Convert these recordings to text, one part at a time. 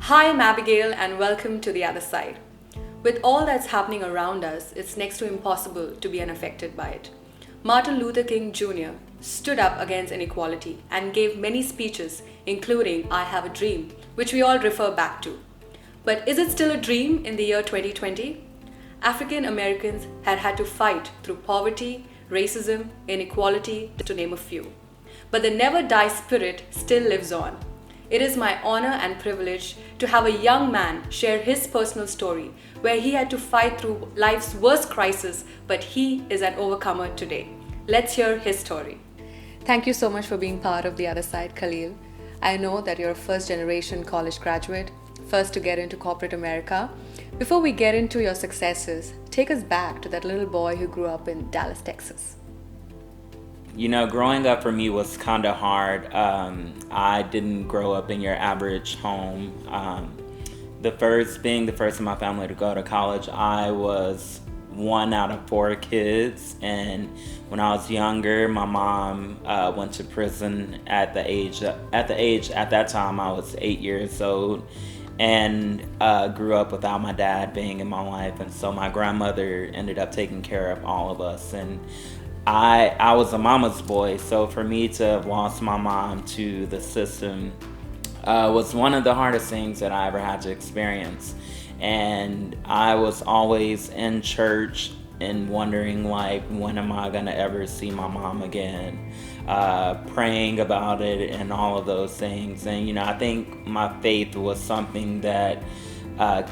Hi, I'm Abigail, and welcome to The Other Side. With all that's happening around us, it's next to impossible to be unaffected by it. Martin Luther King Jr. stood up against inequality and gave many speeches, including I Have a Dream, which we all refer back to. But is it still a dream in the year 2020? African Americans had had to fight through poverty, racism, inequality, to name a few. But the never die spirit still lives on. It is my honor and privilege to have a young man share his personal story where he had to fight through life's worst crisis, but he is an overcomer today. Let's hear his story. Thank you so much for being part of The Other Side, Khalil. I know that you're a first generation college graduate, first to get into corporate America. Before we get into your successes, take us back to that little boy who grew up in Dallas, Texas. Growing up for me was kind of hard. I didn't grow up in your average home. Being the first in my family to go to college, I was one out of four kids. And when I was younger, my mom went to prison at that time I was 8 years old, and grew up without my dad being in my life. And so my grandmother ended up taking care of all of us. And I was a mama's boy, so for me to have lost my mom to the system was one of the hardest things that I ever had to experience. And I was always in church and wondering, like, when am I gonna ever see my mom again? Praying about it and all of those things. And I think my faith was something that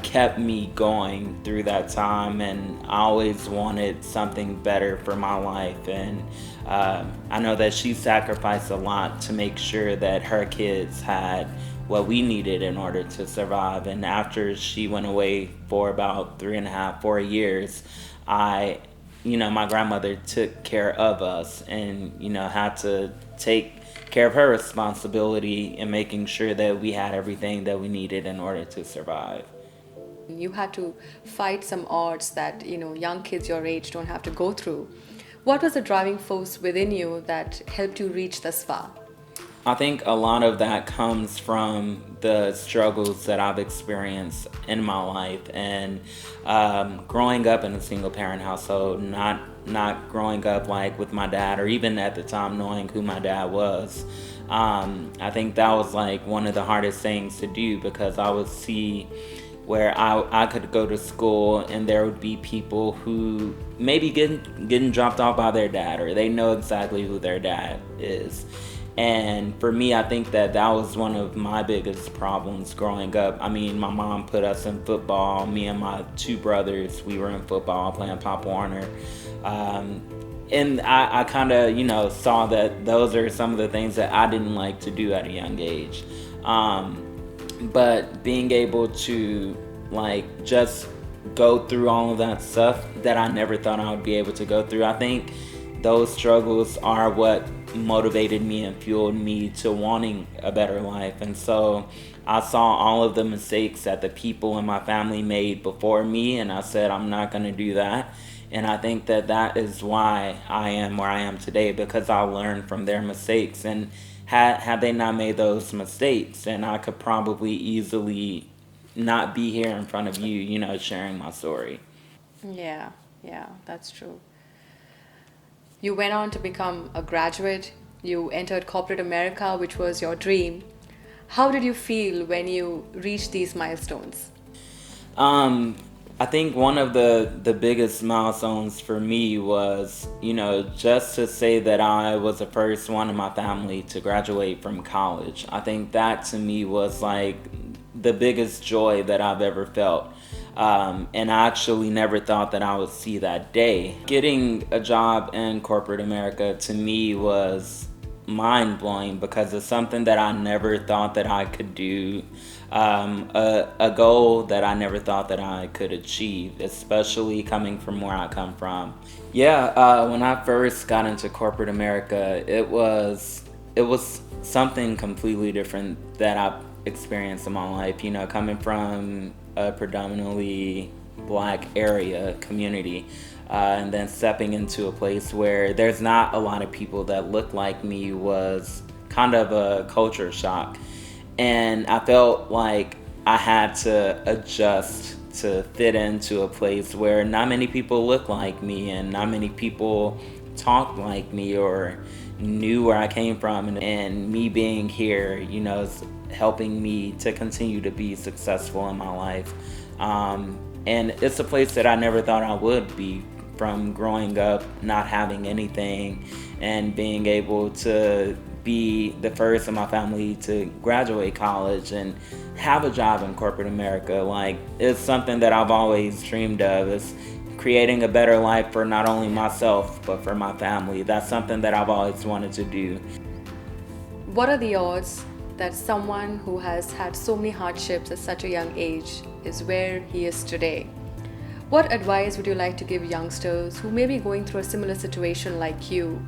kept me going through that time, and I always wanted something better for my life. And I know that she sacrificed a lot to make sure that her kids had what we needed in order to survive. And after she went away for about 3.5, 4 years, my grandmother took care of us, and had to take care of her responsibility in making sure that we had everything that we needed in order to survive. You had to fight some odds that young kids your age don't have to go through. What was the driving force within you that helped you reach this far? I think a lot of that comes from the struggles that I've experienced in my life, and growing up in a single parent household, not growing up like with my dad, or even at the time knowing who my dad was. I think that was like one of the hardest things to do, because I would see where I could go to school and there would be people who maybe getting dropped off by their dad, or they know exactly who their dad is. And for me, I think that was one of my biggest problems growing up. I mean, my mom put us in football. Me and my two brothers, we were in football playing Pop Warner. And I kind of, saw that those are some of the things that I didn't like to do at a young age. But being able to just go through all of that stuff that I never thought I would be able to go through, I think those struggles are what motivated me and fueled me to wanting a better life. And so I saw all of the mistakes that the people in my family made before me, and I said, I'm not going to do that. And I think that is why I am where I am today, because I learned from their mistakes. And had they not made those mistakes, then I could probably easily not be here in front of you, sharing my story. Yeah, that's true. You went on to become a graduate. You entered corporate America, which was your dream. How did you feel when you reached these milestones? I think one of the biggest milestones for me was, just to say that I was the first one in my family to graduate from college. I think that to me was like the biggest joy that I've ever felt. And I actually never thought that I would see that day. Getting a job in corporate America to me was mind-blowing, because it's something that I never thought that I could do. A goal that I never thought that I could achieve, especially coming from where I come from. When I first got into corporate America, it was something completely different that I've experienced in my life. Coming from a predominantly Black area community, and then stepping into a place where there's not a lot of people that look like me was kind of a culture shock. And I felt like I had to adjust to fit into a place where not many people look like me and not many people talk like me or knew where I came from. And me being here, is helping me to continue to be successful in my life. And it's a place that I never thought I would be, from growing up not having anything and being able to be the first in my family to graduate college and have a job in corporate America. Like, it's something that I've always dreamed of, is creating a better life for not only myself but for my family. That's something that I've always wanted to do. What are the odds that someone who has had so many hardships at such a young age is where he is today? What advice would you like to give youngsters who may be going through a similar situation like you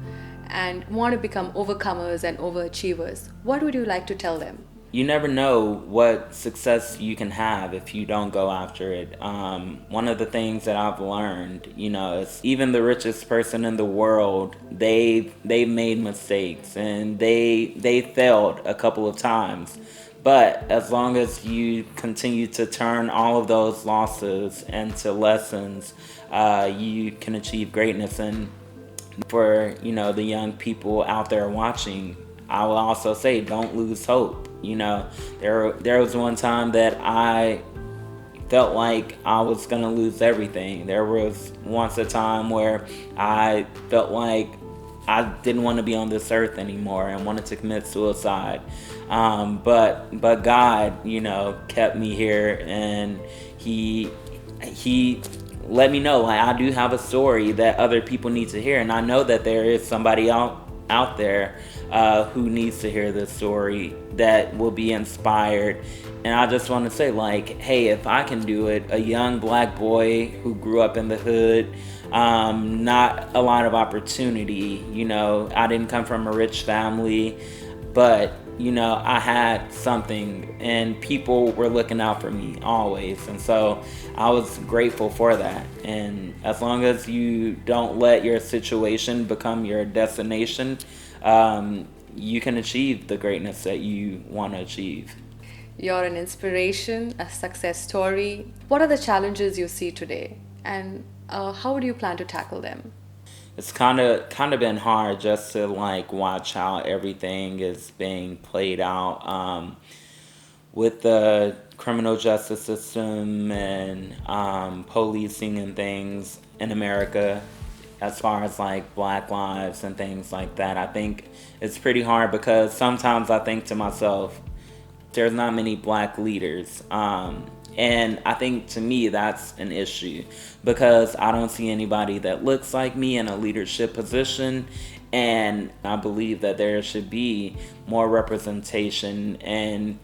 and want to become overcomers and overachievers? What would you like to tell them? You never know what success you can have if you don't go after it. One of the things that I've learned, is even the richest person in the world, they've made mistakes and they failed a couple of times. But as long as you continue to turn all of those losses into lessons, you can achieve greatness. And for, the young people out there watching, I will also say, don't lose hope. There was one time that I felt like I was gonna lose everything. There was once a time where I felt like I didn't want to be on this earth anymore and wanted to commit suicide. But God, kept me here, and He let me know, like, I do have a story that other people need to hear, and I know that there is somebody out there who needs to hear this story, that will be inspired. And I just want to say, like, hey, if I can do it, a young black boy who grew up in the hood, not a lot of opportunity, I didn't come from a rich family, but I had something and people were looking out for me always. And so I was grateful for that. And as long as you don't let your situation become your destination, you can achieve the greatness that you want to achieve. You're an inspiration, a success story. What are the challenges you see today, and how do you plan to tackle them? It's kind of been hard just to like watch how everything is being played out with the criminal justice system and policing and things in America, as far as like Black lives and things like that. I think it's pretty hard because sometimes I think to myself, there's not many Black leaders. And I think, to me, that's an issue because I don't see anybody that looks like me in a leadership position. And I believe that there should be more representation and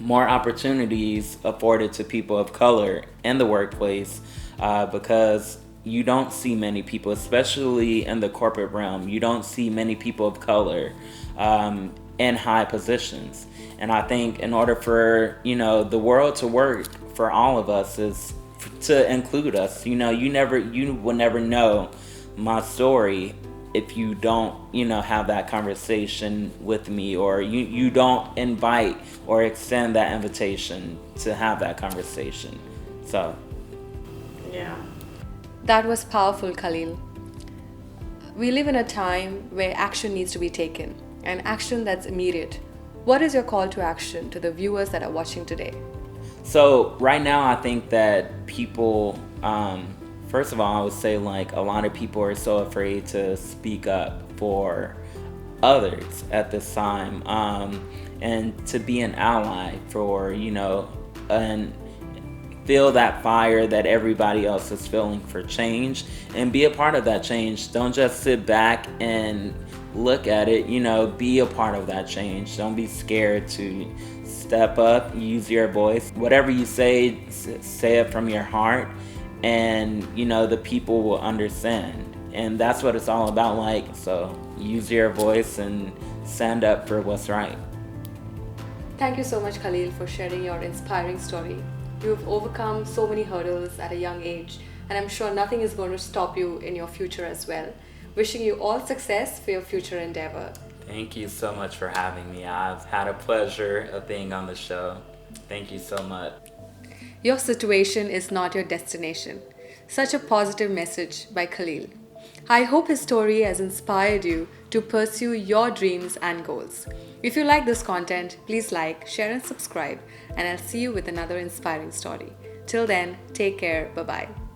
more opportunities afforded to people of color in the workplace, because you don't see many people, especially in the corporate realm, you don't see many people of color in high positions. And I think in order for, the world to work for all of us is to include us. You will never know my story if you don't, have that conversation with me, or you don't invite or extend that invitation to have that conversation. So, yeah. That was powerful, Khalil. We live in a time where action needs to be taken, and action that's immediate. What is your call to action to the viewers that are watching today? So right now, I think that people, first of all, I would say like a lot of people are so afraid to speak up for others at this time, and to be an ally for, and feel that fire that everybody else is feeling for change and be a part of that change. Don't just sit back and look at it, be a part of that change. Don't be scared to step up, use your voice. Whatever you say it from your heart, and the people will understand. And that's what it's all about. Like, so use your voice and stand up for what's right. Thank you so much, Khalil, for sharing your inspiring story. You've overcome so many hurdles at a young age, and I'm sure nothing is going to stop you in your future as well. Wishing you all success for your future endeavor. Thank you so much for having me. I've had a pleasure of being on the show. Thank you so much. Your situation is not your destination. Such a positive message by Khalil. I hope his story has inspired you to pursue your dreams and goals. If you like this content, please like, share, and subscribe, and I'll see you with another inspiring story. Till then, take care. Bye bye.